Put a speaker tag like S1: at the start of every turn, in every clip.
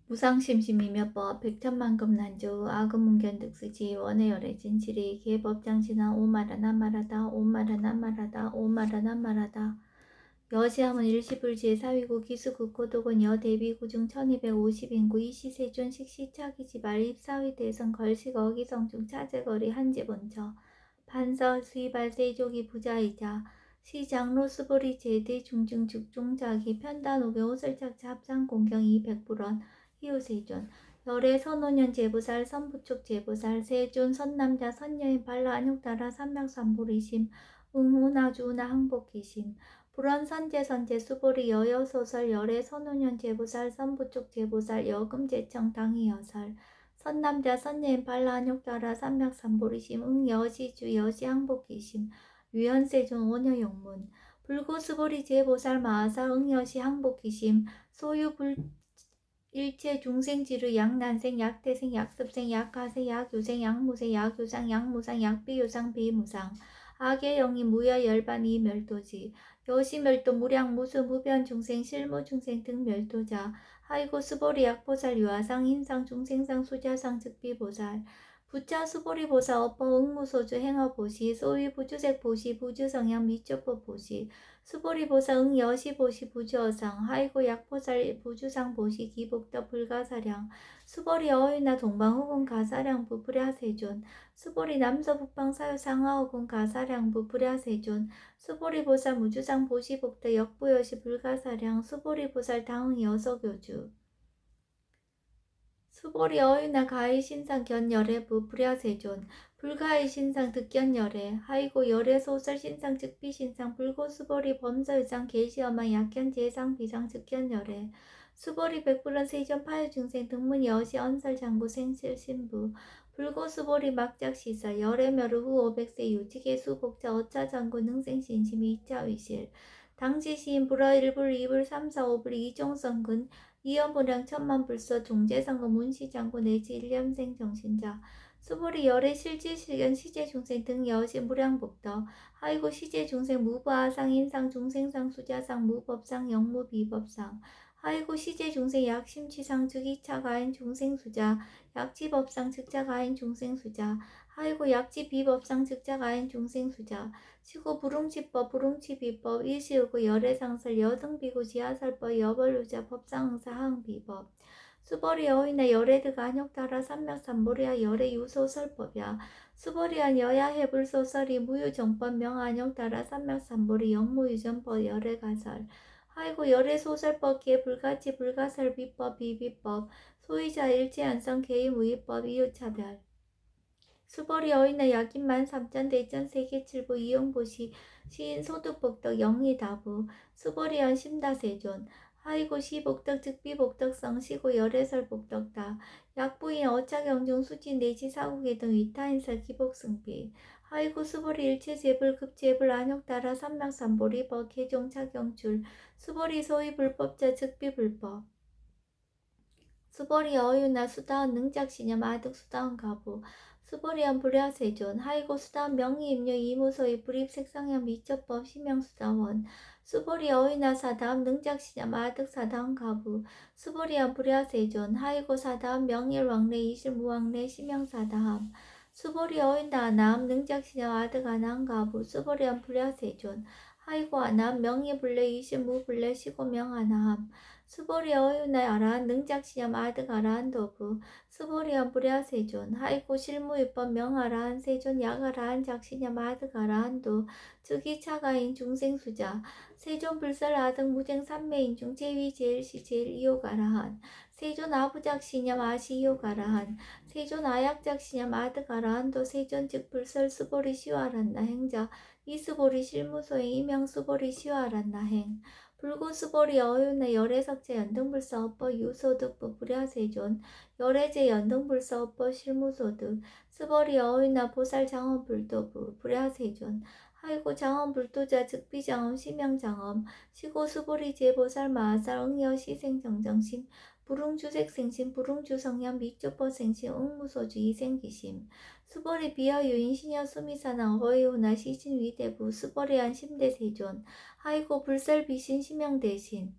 S1: 무상심심이며법 백천만급 난조 아금문견득수지 원해열의 진실이 계법장신한 오마라나마라다 오마라나마라다 오마라나마라다 여시함은 일시불지의 사위고 기수국 고독은 여대비구중 1250인구 이시세존 식시차기지발 입사위 대선 걸식 어기성중 차제거리 한지본처 판서 수의발 세족이 부자이자 시장로 수보리 제대 중증죽종자기 편단옥의 호설착차 합장공경 200불원 희우세존 열애 선오년 제부살 선부축 제부살 세존 선남자 선여인 발라 안욕따라 삼명삼보리심 응우나주우나 항복기심 불원선제선제 수보리 여여소설 열애 선오년 제부살 선부축 제부살 여금제청 당이여설 선남자 선여인 발라 안욕따라 삼명삼보리심 응여시주 여시항복기심 유연세존 오녀용문 불고수보리 제보살 마하살 응여시 항복기심 소유불 일체 중생지르 약난생 약태생 약습생 약하세 약유생 약무생 약유상 약무상 약비유상 비무상 악의 영이 무여 열반 이멸도지 여시멸도 무량 무수 무변 중생 실무 중생 등 멸도자 하이고 수보리 약보살 유아상 인상 중생상 수자상 즉비보살 부차 수보리 보사 어퍼 응무소주 행어보시 소위 부주색 보시 부주성향 미초법 보시 수보리 보사 응여시 보시 부주어상 하이고 약보살 부주상 보시 기복더 불가사량 수보리 어휘나 동방후군 가사량 부불야세존 수보리 남서북방 사유상하후군 가사량 부불야세존 수보리 보살 무주상 보시 복더 역부여시 불가사량 수보리 보살 당응 여서교주 수보리 어유나 가히 신상 견열애 부불야세존 불가히 신상 득견열애 하이고 열애 소설 신상 즉비 신상 불고 수보리 범서유상 계시어망 약견 제상 비상 즉견열애 수보리 백불원 세전 파유중생 등문 여시 언설 장부 생실 신부 불고 수보리 막작 시설 열애 멸후 후 500세 유직의 수복자 어차 장구 능생 신심이 2차 위실 당지 시인 불어 1불 2불 3, 4, 5불 이종성근 이연보량 천만불서 종제상금 문시장구 내지 일념생 정신자 수보리 열애 실지실견 시제중생 등 여시 무량복덕 하이고 시제중생 무부하상 인상 중생상 수자상 무법상 영무비법상 하이고 시제중생 약심치상 즉이차 가인 중생수자 약지법상 즉자 가인 중생수자 하이고 약지비법상 즉자 가인 중생수자 시고 부릉치법 부릉치비법 일시의고 열애상설 여등비고 지하설법 여벌루자 법상응사 항비법 수보리 어휘나 열애드가 안욕따라 삼명삼보리아 열애 유소설법이야 수보리안 여야 해불소설이 무유정법 명안욕따라 삼명삼보리 영무유전법 열애가설 하이고 열애소설법 개불가치 불가설 비법 비비법 소유자 일체안성 개의무위법 이유차별 수보리 어휘나 약인만 삼전 대전 세계칠부 이용보시 시인 소득복덕 영리다부 수보리언 심다세존 하이고 시복덕 즉비복덕성 시고 열애설복덕다 약부인 어차경중 수진 내지 사국의 등 위타인설 기복승비 하이고 수보리 일체제불 급제불 안욕따라 삼명삼보리 법개종 착용줄 수보리 소위불법자 즉비불법 수보리 어유나 수다원 능작시념 아득 수다원 가부 수보리안 불야세존 하이고 수다원 명의임료 이무소의 불입색상형 미처법 시명수다원 수보리 어휘나 사다음 능작시념 아득 사다원 가부 수보리안 불야세존 하이고 사다음 명일왕래 이실무왕래 시명사다함 수보리 어휘나 아나함 능작시념 아득 아나함 가부 수보리안 불야세존 하이고 아나함 명의불래 이실무불래 시고명 아나함 수보리 어유나 아라한 능작시념 아득 아라한 도부 수보리안 불야세존 하이고 실무위법 명아라한 세존 약아라한 작시념 아득 아라한도 즉이차가인 중생수자 세존 불설 아득 무쟁 삼매인중 제위 제일시 제일 이욕아라한 세존 아부작시념 아시 이욕아라한 세존 아약작시념 아득 아라한도 세존 즉 불설 수보리 시와란나 행자 이수보리 실무소행 이명수보리 시와란나 행 불고수보리 어유나 열애석제 연등불사업법 유소득부 불야세존 열애제 연등불사업법 실무소득 수보리 어유나 보살 장엄불도부 불야세존 하이고 장엄불도자 즉비장엄 시명장엄 시고 수보리 제보살 마하살 응여 시생정정심 불응주색생심 불응주성량 미조법생심 응무소주 이생기심 수보리 비하유인 시녀 수미사나 어이후나 시신위대부 수보리안 심대세존 하이고 불설비신 심영대신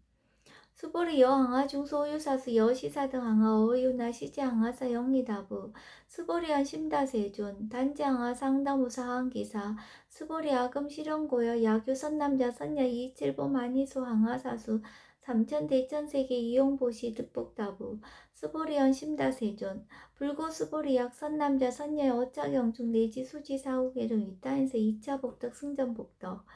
S1: 수보리 여항아 중소유사수 여시사 등 항아 어유나 시제 항아사 영리다부 수보리한 심다세존 단지항아 상담우사 항기사 수보리 아금 실현고여 야규 선남자 선녀 이칠보 만이소 항아사수 삼천 대천세계 이용보시 득복다부 수보리현 심다세존 불고 수보리약 선남자 선녀 어차경중 내지 수지 사후계등 위따인세 2차 복덕 승전 복덕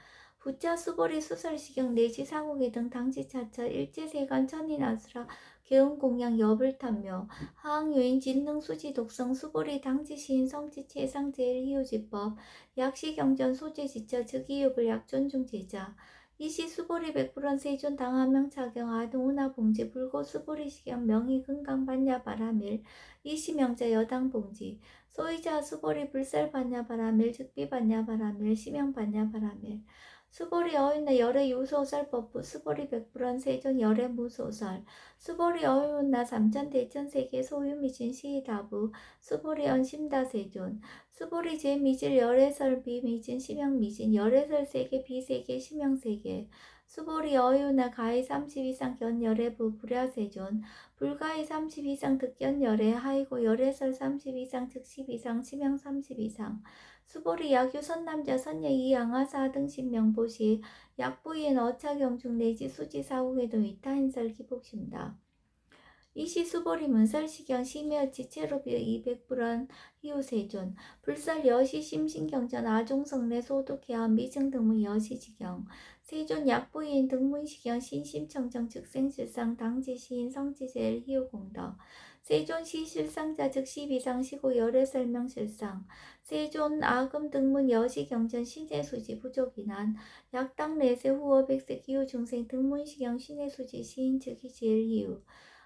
S1: 부차 수보리 수설시경 내지 사고계 등 당지차차 일제세관 천인아수라 개운공양 여불탐묘 하항요인 진능 수지 독성 수보리 당지시인 성지치 해상제일 희우지법 약시경전 소재지처 즉이유불 약존중제자 이시 수보리 백불원 세존 당하명차경 아동우나 봉지 불고 수보리 시경 명의 금강 반야 바라밀 이시명자 여당 봉지 소이자 수보리 불살 반야 바라밀 즉비 반야 바라밀 시명 반야 바라밀 수보리 어윤나 열애 유소설법부 수보리 백불원 세존 열애 무소설 수보리 어윤나 삼천 대천세계 소유미진 시다부 수보리 언심다 세존 수보리 제미질 열애설 비미진 시명미진 열애설 세계 비세계 시명세계 수보리 어윤나 가히 30 이상 견열애부 불야세존 불가히 30 이상 득견열애 하이고 열애설 30 이상 즉십 이상 시명 30 이상 수보리 야규 선남자 선녀 이양아 사등신 명보시 약부인 어차경중 내지 수지 사후에도 위타인설 기복심다. 이시 수보리 문설시경 심여치 체로비어 200불원 희우세존 불설 여시 심신경전 아종성내 소독해암 미증등문 여시지경 세존 약부인 등문시경 신심청정 즉생실상 당지시인 성지제일 희우공덕 세존시 실상자 즉시 비상시고 열애설명실상 세존 아금 등문 여시경전 신의수지 부족이난 약당 내세 후어 백세 기후중생 등문시경 신의수지 시인 즉이 제일 희우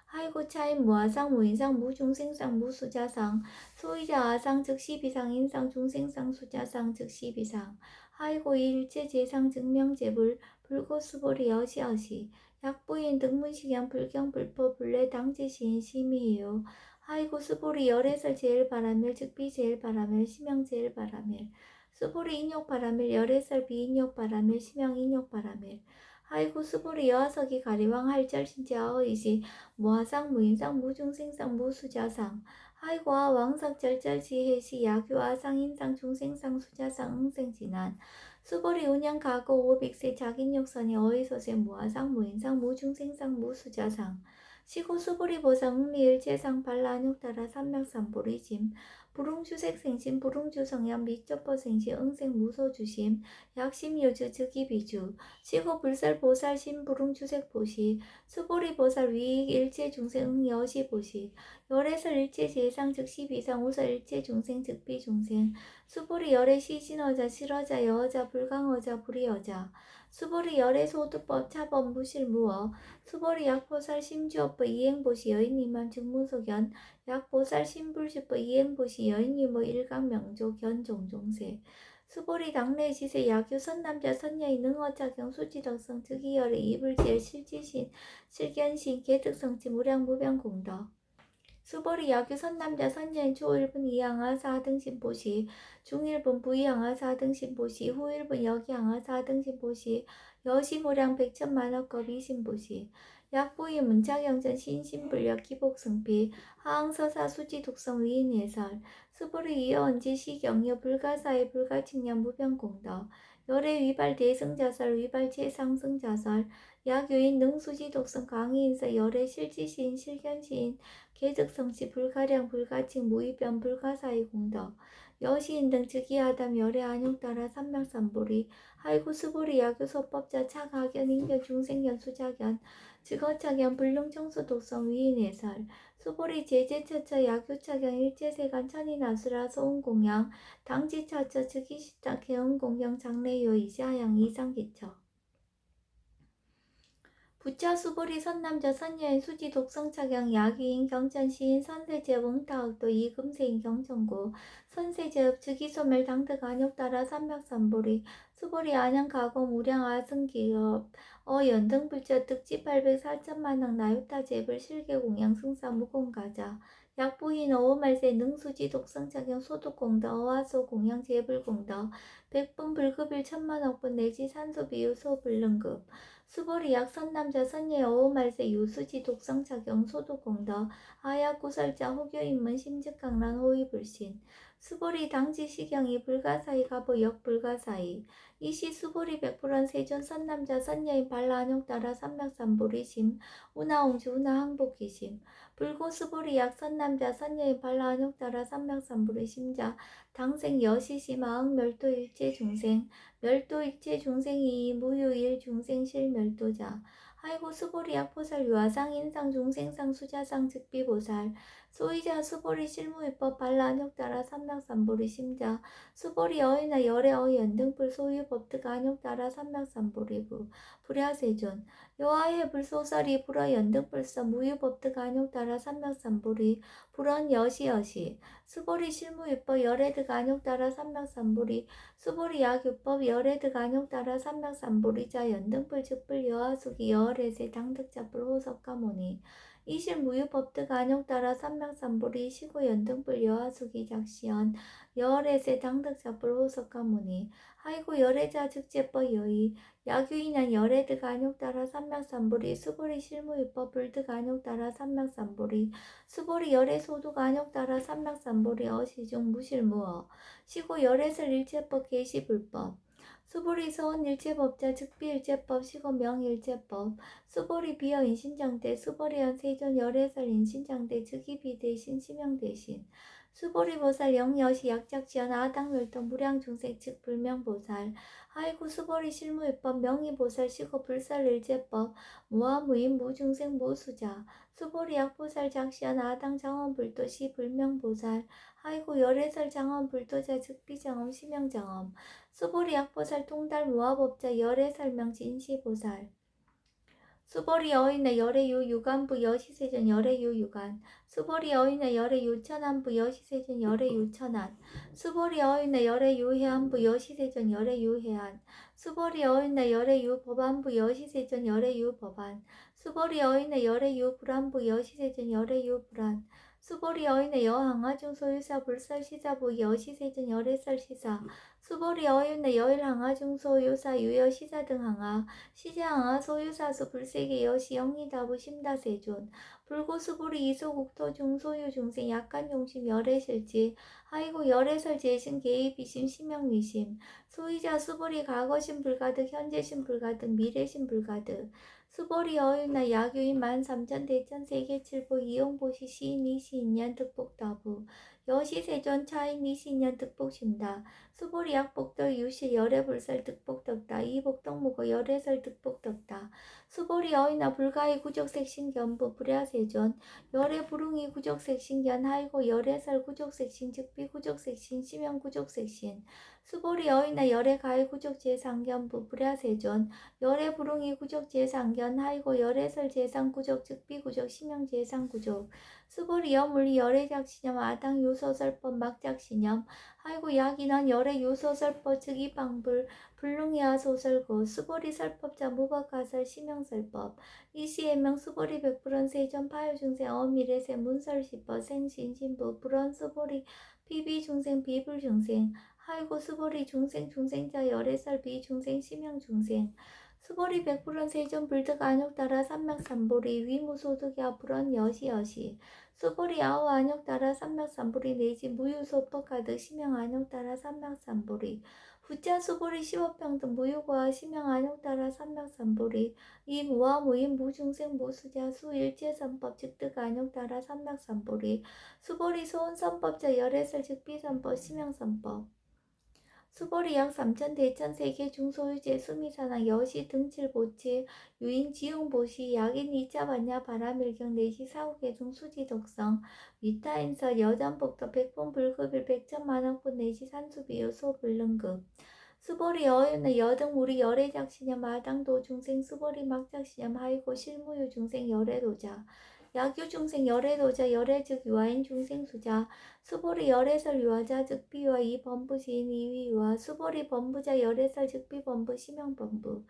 S1: 하이고 차인 무아상 무인상 무중생상 무수자상 소이자 아상 즉시 비상 인상 중생상 수자상 즉시 비상 하이고 일체 제상 증명제불 불고수보리 여시여시 약부인 등문시경 불경 불포 불례 당지시인 심의요 하이고 수보리 열애설 제일 바라밀 즉비 제일 바라밀 시명 제일 바라밀 수보리 인욕 바라밀 열애설 비인욕 바라밀 시명 인욕 바라밀 하이고 수보리 여하석이 가리왕 할절신자어이시 무하상 무인상 무중생상 무수자상 하이고아 왕석 절절지해시 야규아상 인상 중생상 수자상 응생진한 수보리 운양 가고 500세 자긴욕선이 어이소세 무하상 무인상 무중생상 무수자상 시고 수보리 보상 응리일체상 발라안욕따라 삼맥삼보리짐 불웅주색생심 불웅주성양 미적버생시 응생무소주심 약심요주 즉이비주 시고 불살보살 신불웅주색보시 수보리보살 위익 일체중생 여시보시 열애설 일체제상 즉시비상 우설 일체중생 즉비중생 수보리 열애 시신어자 실어자 여어자 불강어자 불이어자 수보리 열애 소득법 차법 무실무어 수보리 약보살 심주업법 이행보시 여인이만 즉무소견 약보살 신불주법 이행보시 여인유모 일강명조 견종종세 수보리 당내시세 야규 선남자 선녀의 능어작용 수지덕성 즉이열의 이불지엘 실지신 실견신 개특성치 무량무변공덕 수보리 야규 선남자 선녀인 초일분 이양아 사등신보시 중일분 부이양아 사등신보시 후일분 여기양아 사등신보시 여시무량 백천만억겁 이신보시 약부이 문차경전 신신불력 기복승피 하항서사 수지독성 위인예설 수보리 이어언지 시경여 불가사의 불가칭량 무변공덕 열애 위발 대승자설 위발 최상승자설 약유인 능수지독성 강의인서 열애 실지시인 실견시인 계득성시 불가량 불가칭 무위변 불가사의 공덕 여시인 등 즉이하담 열애 안욕따라 삼맥삼보리 하이고 수보리 야교소법자 차가견 인견 중생견 수자견 즉어차견 불능청수 독성 위인해설 수보리 제제처처 야교차견 일제세간 천인아수라 소운공양 당지처처 즉이시타 개운공경 장래요 이시하양 이상기처 부차 수보리 선남자 선녀인 수지 독성차경 야기인 경천시인 선세제업 응타학도 이금세인 경천고 선세제업 즉이소멸 당득 안욕따라 삼맥삼보리 수보리 안양 가공 우량 아승기업 연등불자 득지 800 4천만억 나유타 제불 실계공양 승사 무공가자 약부인 어오말세 능수지 독성차경 소득공덕 어화소 공양 제불공덕 백분 불급일 천만억분 내지 산소비유 소불능급 수보리 약 선남자 선녀의 어우말세 유수지 독성착용 소도공덕 하야구설자 호교인문 심즉강란 호위불신 수보리 당지시경이 불가사의 가보 역불가사의 이시 수보리 백불원 세존 선남자 선녀인 발라안욕따라 삼맥삼보리심 우나옹주 우나항복기심 불고 수보리 약 선남자 선녀인 발라안욕따라 삼맥삼보리심자 당생 여시시 마흥 멸도 일체 중생 멸도 일체 중생이 무유일 중생실 멸도자 하이고 수보리 약포살 유아상 인상 중생상 수자상 즉비보살 소이자 수보리 실무위법 발라안욕따라 삼맥삼보리 심자 수보리 어이나 열애 어이 연등불 소유 법득 안욕따라 삼맥삼보리부 불야세존 여하의 불소설이 불어 연등불서 무유법득 안욕따라 삼맥삼보리 불언 여시여시 수보리 실무위법 열애득 안욕따라 삼맥삼보리 수보리 약유법 열애득 안욕따라 삼맥삼보리자 연등불 즉불 여하수기 여월애세 당득자불 호석가모니 이실 무유법득 안욕따라 삼맥삼보리 시고 연등불 여하수기 작시연 여월애세 당득자불 호석가모니 하이고 열애자 즉제법 여의 야규인한 열애득 안욕따라 삼맥삼보리 수보리 실무유법 불득 안욕따라 삼맥삼보리 수보리 열애소득 안욕따라 삼맥삼보리 어시중 무실무어 시고 열애설 일체법 계시불법 수보리 서원 일체법자 즉비일체법 시고 명일체법 수보리 비어 인신장대 수보리연 세존 열애설 인신장대 즉이비 대신 심형 대신 수보리 보살 영여시 약작지연 아당멸도 무량중생 즉 불명보살 하이구 수보리 실무위법 명의보살 시고 불살일제법 무아무인 무중생 무수자 수보리 약보살 작시연 아당 장엄불도시 불명보살 하이구 열애설 장엄불도자 즉비장엄 심형장엄 수보리 약보살 통달 무아법자 열애설명 진시보살 수보리 어인의 열애유 유간부 여시세전 열애유 유간 수보리 어인의 열애유 천안부 여시세전 열애유 천안 수보리 어인의 열애유 해안부 여시세전 열애유 해안 수보리 어인의 열애유 법안부 여시세전 열애유 법안 수보리 어인의 열애유 불안부 여시세전 열애유 불안 수보리 어인의 여항아중 소유사 불설시사부 여시세전 열애설시사 수보리 어인의 여일항아중 소유사 유여시사 등 항아 시제항아 소유사수 불세계 여시 영리다부 심다세존 불고수불이 이소국토 중소유 중생 약간 용심 열애실지 하이고 열애설 재신 개입이심 심형위심 소이자 수불이 과거심 불가득 현재심 불가득 미래심 불가득 수보리 어윤나 야규인 13,000 대천 세계칠보 이용보시 시인 이시인년 득복다부 여시세존 차인 이시인년 득복심다 수보리 약복덕 유시 열애불설 득복덕다 이복덕무고 열애설 득복덕다 수보리 어이나 불가의 구족색신견부 불야세존 열애부릉이 구족색신견 하이고 열애설 구족색신 즉비 구족색신 심형 구족색신 수보리 어이나 열애가의 구족제상견부 불야세존 열애부릉이 구족제상견 하이고 열애설 제상구족 즉비구족 심형제상구족 수보리 여물리 열애작신념 아당 요소설법 막작신념 하이고 약인원 열애 요소설법 즉이방불 불능이하 소설고 수보리 설법자 무법가설 심형설법 이시해명 수보리 백불원 세전 파요중생 어미래세 문설시법 생신신부 불원 수보리 피비중생 비불중생 하이고 수보리 중생 중생자 열애설 비중생 심형중생 수보리 백불원 세전 불득 안욕따라 삼맥삼보리 위무소득야 불원 여시여시 수보리 아우 안욕따라 삼맥삼보리 내지 무유소법가득 심형 안욕따라 삼맥삼보리 부자 수보리 시법평등 무유고와 심형 안욕따라 삼맥삼보리 이 무와 무인 무중생 무수자 수일체선법 즉득 안욕따라 삼맥삼보리 수보리 소원선법자 열애설 즉비선법 심형선법 수보리 약 3천 대천 세계 중소유제 수미산악 여시 등칠보치 유인 지용보시 약인 이자반야 바람일경 내시 사후계중 수지독성 위타인설 여전복도 백분불급일 백천만원분 내시 산수비유 소불능급 수보리 어윤의 여등 우리 열애작신염 마당도 중생 수보리 막작신염 하이고 실무유 중생 열애도자 약유 중생 열애도자 열애즉 유아인 중생수자 수보리 열애설 유아자 즉비유아 이범부지인 이위유아 수보리 범부자 열애설 즉비범부 심형범부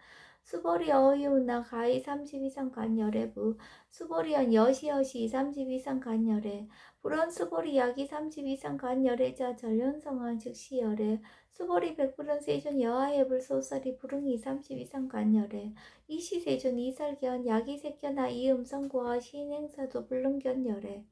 S1: 수보리 어이우나 가히 30 이상 간열해부 수보리언 여시여시 30 이상 간열해 불언 수보리 야기 30 이상 간열해자 전륜성한 즉시열해 수보리 백불은 세존 여하해불 소설이 불응이 30 이상 간열해 이시세존 이살견 야기 색견하 이음성고하 시인행사도 불능견열해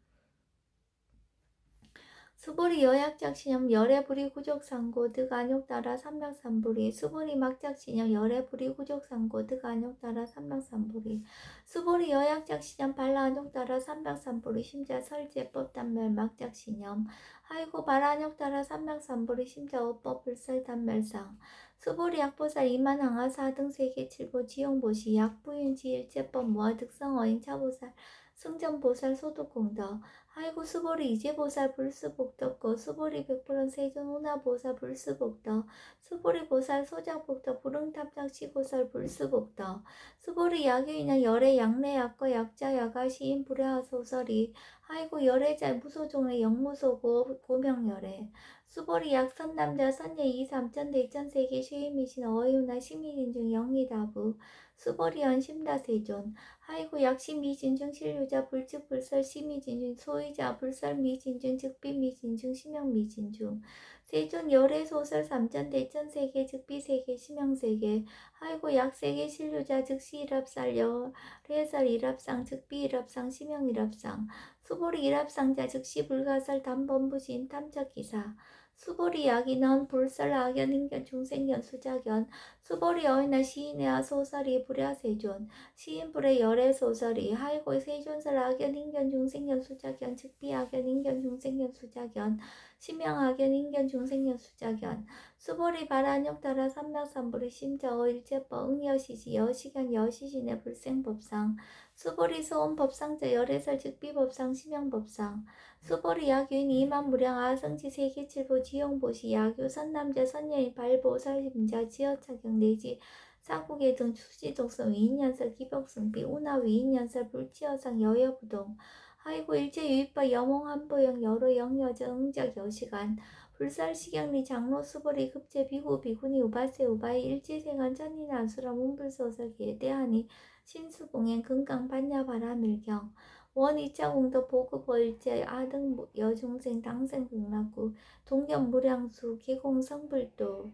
S1: 수보리 여약작신염 열애불이 구족상고 득안욕따라 삼락삼불이 수보리 막작신염 열애불이 구족상고 득안욕따라 삼락삼불이 수보리 여약작신염 발라안욕따라 삼락삼불이 심자 설제법단멸 막작신염 하이고 발안욕따라 삼락삼불이 심자 어법불설 단멸상 수보리 약보살 이만항하 사등 세계칠보 지용보시 약부윤지일제법 모아 득성어인 차보살 승전보살 소득공덕 아이고 수보리 이제보살 불수복덕고 수보리 백불은 세존 운하보살 불수복덕 수보리 보살 소작복덕 불응탑작시고살 불수복덕 수보리 야교인은 열애 양내 약거 약자 야가 시인 불야하 소설이 아이고 열애자 무소종의 영무소고 고명열애 수보리 약선남자 선예 이삼천 대천세계 쉬임이신 어이우나 시민인중 영희다부 수보리 연심다세존 아이고 약시미진중 신류자 불측불설 시미진중 소의자 불설미진중 즉비미진중 심형미진중 세존 열애소설 삼천대천세계 즉비세계 심형세계 아이고 약세계 신류자 즉시일합살 열애설 일합상 즉비일합상 심형일합상 수보리 일합상자 즉시불가설 담범부진 탐척기사 수보리 야기넌 불설 악연 인견 중생견 수자견 수보리 어이나 시인의 소설이 불야세존 시인불의 열애 소설이 하이고 세존설 악연 인견 중생견 수자견 즉비 악연 인견 중생견 수자견 심양 악연 인견 중생견 수자견 수보리 발안욕따라 삼락삼불이 심자어 일제법 응여시지 여시견 여시신의 불생법상 수보리 소원법상자 열애설 즉비법상 심양법상 수보리 야규인 이만무량 아성지 세계칠보 지용보시 야규 선남자 선녀인 발보살림자 지어차경 내지 사국의 등 추지독성 위인연설 기복승비 운하 위인연설 불치여상 여여부동 하이고 일제유입바 여몽한보영 여로 영여저 응적 여시간 불살시경리 장로 수보리 급제 비구 비구니 우바세 우바이 일제생한 천이나 안수라 문불소설기에 대하니 신수공행 금강 반야바라밀경 원 2차 공도 보급 월제 아등 여중생 당생 극락구 동견 무량수 기공 성불도